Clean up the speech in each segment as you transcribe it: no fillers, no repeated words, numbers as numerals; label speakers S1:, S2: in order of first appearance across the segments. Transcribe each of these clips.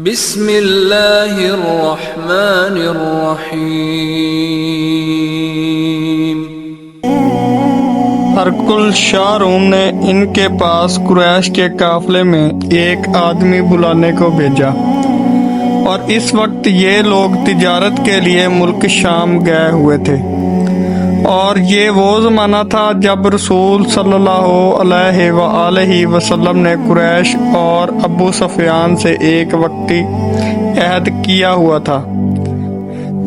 S1: بسم اللہ الرحمن الرحیم۔
S2: ہرقل شاہ روم نے ان کے پاس قریش کے قافلے میں ایک آدمی بلانے کو بھیجا، اور اس وقت یہ لوگ تجارت کے لیے ملک شام گئے ہوئے تھے، اور یہ وہ زمانہ تھا جب رسول صلی اللہ علیہ وآلہ وسلم نے قریش اور ابو سفیان سے ایک وقتی عہد کیا ہوا تھا۔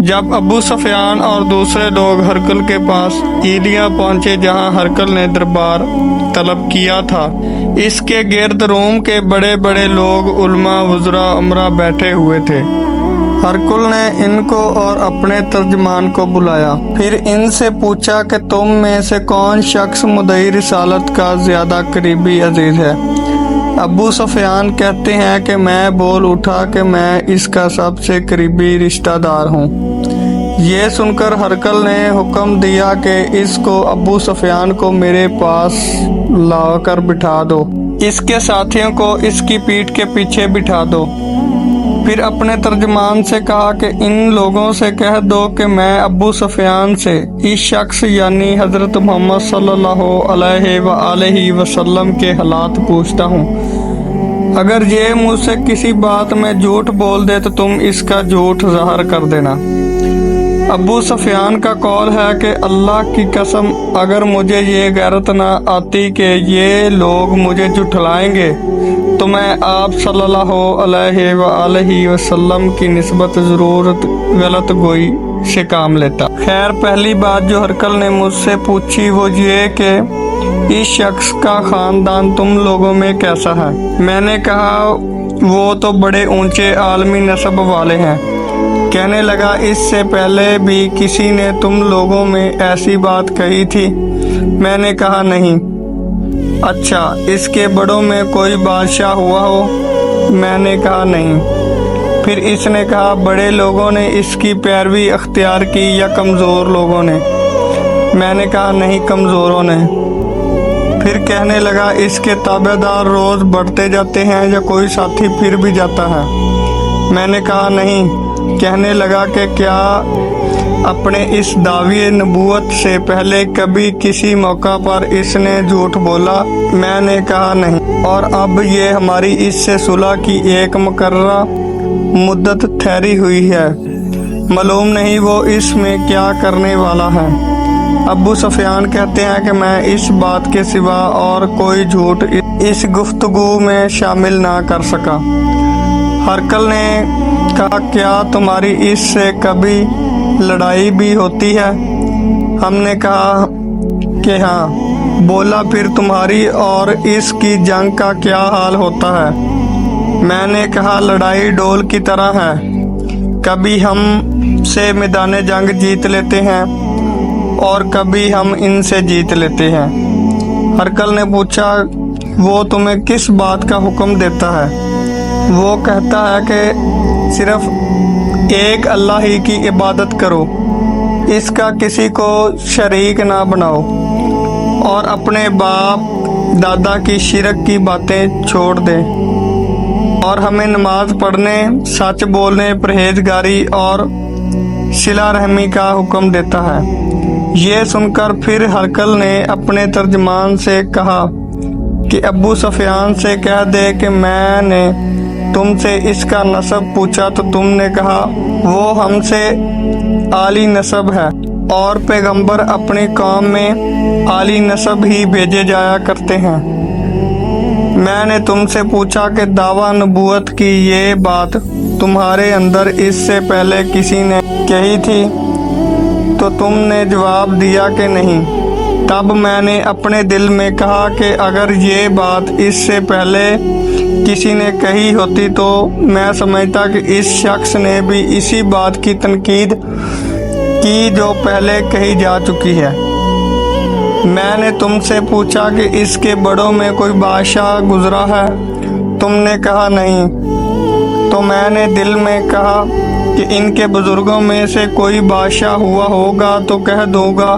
S2: جب ابو سفیان اور دوسرے لوگ ہرقل کے پاس ایلیا پہنچے جہاں ہرقل نے دربار طلب کیا تھا، اس کے گرد روم کے بڑے بڑے لوگ، علماء، وزراء، امراء بیٹھے ہوئے تھے۔ ہرقل نے ان کو اور اپنے ترجمان کو بلایا، پھر ان سے پوچھا کہ تم میں سے کون شخص مدعی رسالت کا زیادہ قریبی عزیز ہے؟ ابو سفیان کہتے ہیں کہ میں بول اٹھا کہ میں اس کا سب سے قریبی رشتہ دار ہوں۔ یہ سن کر ہرقل نے حکم دیا کہ اس کو ابو سفیان کو میرے پاس لا کر بٹھا دو، اس کے ساتھیوں کو اس کی پیٹھ کے پیچھے بٹھا دو۔ پھر اپنے ترجمان سے کہا کہ ان لوگوں سے کہہ دو کہ میں ابو سفیان سے اس شخص یعنی حضرت محمد صلی اللہ علیہ وآلہ وسلم کے حالات پوچھتا ہوں۔ اگر یہ مجھ سے کسی بات میں جھوٹ بول دے تو تم اس کا جھوٹ ظاہر کر دینا۔ ابو سفیان کا قول ہے کہ اللہ کی قسم، اگر مجھے یہ غیرت نہ آتی کہ یہ لوگ مجھے جھٹلائیں گے تو میں آپ صلی اللہ علیہ وآلہ وسلم کی نسبت ضرور غلط گوئی سے کام لیتا۔ خیر، پہلی بات جو ہرقل نے مجھ سے پوچھی وہ یہ کہ اس شخص کا خاندان تم لوگوں میں کیسا ہے؟ میں نے کہا وہ تو بڑے اونچے عالمی نسب والے ہیں۔ کہنے لگا اس سے پہلے بھی کسی نے تم لوگوں میں ایسی بات کہی تھی؟ میں نے کہا نہیں۔ اچھا، اس کے بڑوں میں کوئی بادشاہ ہوا ہو؟ میں نے کہا نہیں۔ پھر اس نے کہا بڑے لوگوں نے اس کی پیروی اختیار کی یا کمزور لوگوں نے؟ میں نے کہا نہیں، کمزوروں نے۔ پھر کہنے لگا اس کے تابع دار روز بڑھتے جاتے ہیں یا کوئی ساتھی پھر بھی جاتا ہے؟ میں نے کہا نہیں۔ کہنے لگا کہ کیا اپنے اس دعوی نبوت سے پہلے کبھی کسی موقع پر اس نے جھوٹ بولا؟ میں نے کہا نہیں۔ اور اب یہ ہماری اس سے صلح کی ایک مقررہ مدت ٹھہری ہوئی ہے، معلوم نہیں وہ اس میں کیا کرنے والا ہے۔ ابو سفیان کہتے ہیں کہ میں اس بات کے سوا اور کوئی جھوٹ اس گفتگو میں شامل نہ کر سکا۔ ہرقل نے کہا کیا تمہاری اس سے کبھی لڑائی بھی ہوتی ہے؟ ہم نے کہا کہ ہاں۔ بولا پھر تمہاری اور اس کی جنگ کا کیا حال ہوتا ہے؟ میں نے کہا لڑائی ڈول کی طرح ہے، کبھی ہم سے میدان جنگ جیت لیتے ہیں اور کبھی ہم ان سے جیت لیتے ہیں۔ ہرقل نے پوچھا وہ تمہیں کس بات کا حکم دیتا ہے؟ وہ کہتا ہے کہ صرف ایک اللہ ہی کی عبادت کرو، اس کا کسی کو شریک نہ بناؤ، اور اپنے باپ دادا کی شرک کی باتیں چھوڑ دیں، اور ہمیں نماز پڑھنے، سچ بولنے، پرہیزگاری اور صلہ رحمی کا حکم دیتا ہے۔ یہ سن کر پھر ہرقل نے اپنے ترجمان سے کہا کہ ابو سفیان سے کہہ دے کہ میں نے تم سے اس کا نسب پوچھا تو تم نے کہا وہ ہم سے عالی نسب ہے، اور پیغمبر اپنی قوم میں عالی نسب ہی بھیجے جایا کرتے ہیں۔ میں نے تم سے پوچھا کہ دعویٰ نبوت کی یہ بات تمہارے اندر اس سے پہلے کسی نے کہی تھی؟ تو تم نے جواب دیا کہ نہیں۔ تب میں نے اپنے دل میں کہا کہ اگر یہ بات اس سے پہلے کسی نے کہی ہوتی تو میں سمجھتا کہ اس شخص نے بھی اسی بات کی تنقید کی جو پہلے کہی جا چکی ہے۔ میں نے تم سے پوچھا کہ اس کے بڑوں میں کوئی بادشاہ گزرا ہے؟ تم نے کہا نہیں۔ تو میں نے دل میں کہا کہ ان کے بزرگوں میں سے کوئی بادشاہ ہوا ہوگا تو کہہ دوں گا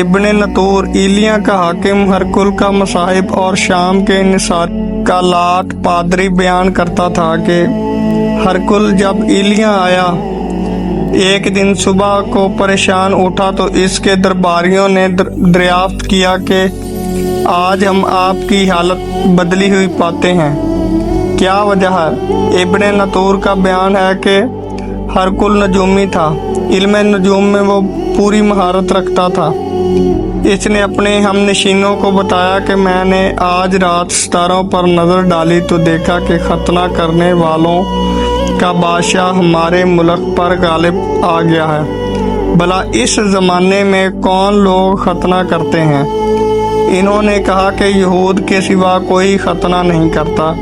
S2: ابن نطور ایلیا کا حاکم، ہرکل کا مصاحب اور شام کے نصار کا لاٹ پادری بیان کرتا تھا کہ ہرکل جب ایلیا آیا ایک دن صبح کو پریشان اٹھا تو اس کے درباریوں نے دریافت کیا کہ آج ہم آپ کی حالت بدلی ہوئی پاتے ہیں، کیا وجہ ہے؟ ابن نطور کا بیان ہے کہ ہرکل نجومی تھا، علم نجوم میں وہ پوری مہارت رکھتا تھا۔ اس نے اپنے ہم نشینوں کو بتایا کہ میں نے آج رات ستاروں پر نظر ڈالی تو دیکھا کہ ختنہ کرنے والوں کا بادشاہ ہمارے ملک پر غالب آ گیا ہے، بھلا اس زمانے میں کون لوگ ختنہ کرتے ہیں؟ انہوں نے کہا کہ یہود کے سوا کوئی ختنہ نہیں کرتا،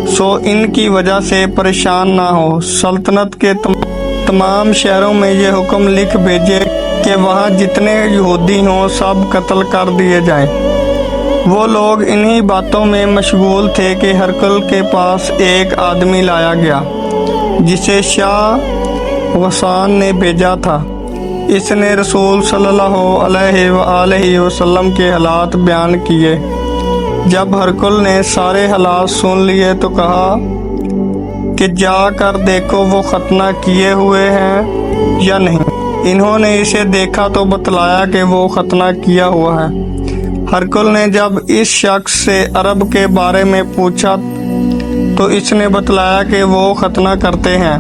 S2: سو ان کی وجہ سے پریشان نہ ہو۔ سلطنت کے تمام شہروں میں یہ حکم لکھ بھیجے کہ وہاں جتنے یہودی ہوں سب قتل کر دیے جائیں۔ وہ لوگ انہی باتوں میں مشغول تھے کہ ہرکل کے پاس ایک آدمی لایا گیا جسے شاہ غسان نے بھیجا تھا۔ اس نے رسول صلی اللہ علیہ وآلہ وسلم کے حالات بیان کیے۔ جب ہرکل نے سارے حالات سن لیے تو کہا کہ جا کر دیکھو وہ ختنہ کیے ہوئے ہیں یا نہیں۔ انہوں نے اسے دیکھا تو بتلایا کہ وہ ختنہ کیا ہوا ہے۔ ہرکل نے جب اس شخص سے عرب کے بارے میں پوچھا تو اس نے بتلایا کہ وہ ختنہ کرتے ہیں۔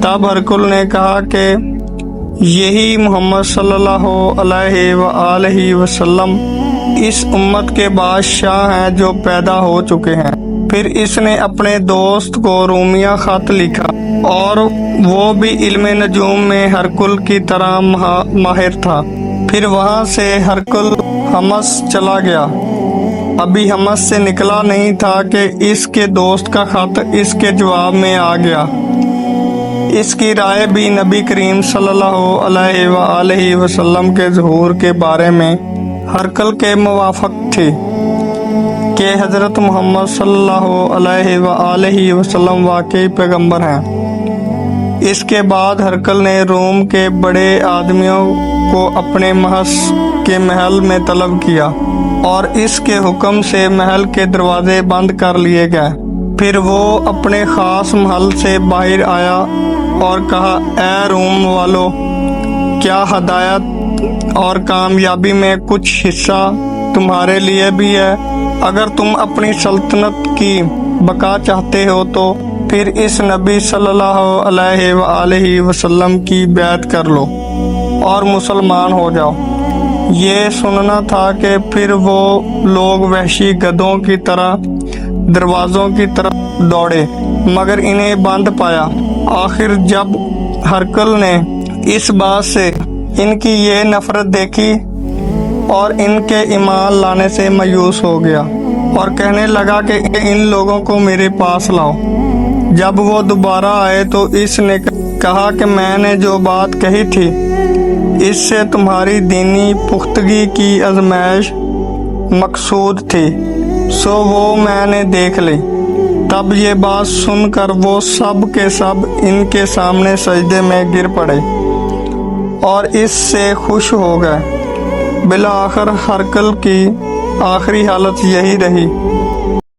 S2: تب ہرکل نے کہا کہ یہی محمد صلی اللہ علیہ وآلہ وسلم اس امت کے بادشاہ ہیں جو پیدا ہو چکے ہیں۔ پھر اس نے اپنے دوست کو رومیہ خط لکھا اور وہ بھی علم نجوم میں ہرکل کی طرح ماہر تھا۔ پھر وہاں سے ہرکل حمص چلا گیا۔ ابھی حمص سے نکلا نہیں تھا کہ اس کے دوست کا خط اس کے جواب میں آ گیا۔ اس کی رائے بھی نبی کریم صلی اللہ علیہ وآلہ وسلم کے ظہور کے بارے میں ہرکل کے موافق تھی کہ حضرت محمد صلی اللہ علیہ وآلہ وسلم واقعی پیغمبر ہیں۔ اس کے بعد ہرکل نے روم کے بڑے آدمیوں کو اپنے محض کے محل میں طلب کیا اور اس کے حکم سے محل کے دروازے بند کر لیے گئے۔ پھر وہ اپنے خاص محل سے باہر آیا اور کہا، اے روم والو، کیا ہدایت اور کامیابی میں کچھ حصہ تمہارے لیے بھی ہے؟ اگر تم اپنی سلطنت کی بقا چاہتے ہو تو پھر اس نبی صلی اللہ علیہ وآلہ وسلم کی بیعت کر لو اور مسلمان ہو جاؤ۔ یہ سننا تھا کہ پھر وہ لوگ وحشی گدھوں کی طرح دروازوں کی طرف دوڑے مگر انہیں بند پایا۔ آخر جب ہرکل نے اس بات سے ان کی یہ نفرت دیکھی اور ان کے ایمان لانے سے مایوس ہو گیا اور کہنے لگا کہ ان لوگوں کو میرے پاس لاؤ۔ جب وہ دوبارہ آئے تو اس نے کہا کہ میں نے جو بات کہی تھی اس سے تمہاری دینی پختگی کی آزمائش مقصود تھی، سو وہ میں نے دیکھ لی۔ تب یہ بات سن کر وہ سب کے سب ان کے سامنے سجدے میں گر پڑے اور اس سے خوش ہو گئے۔ بالآخر ہرکل کی آخری حالت یہی رہی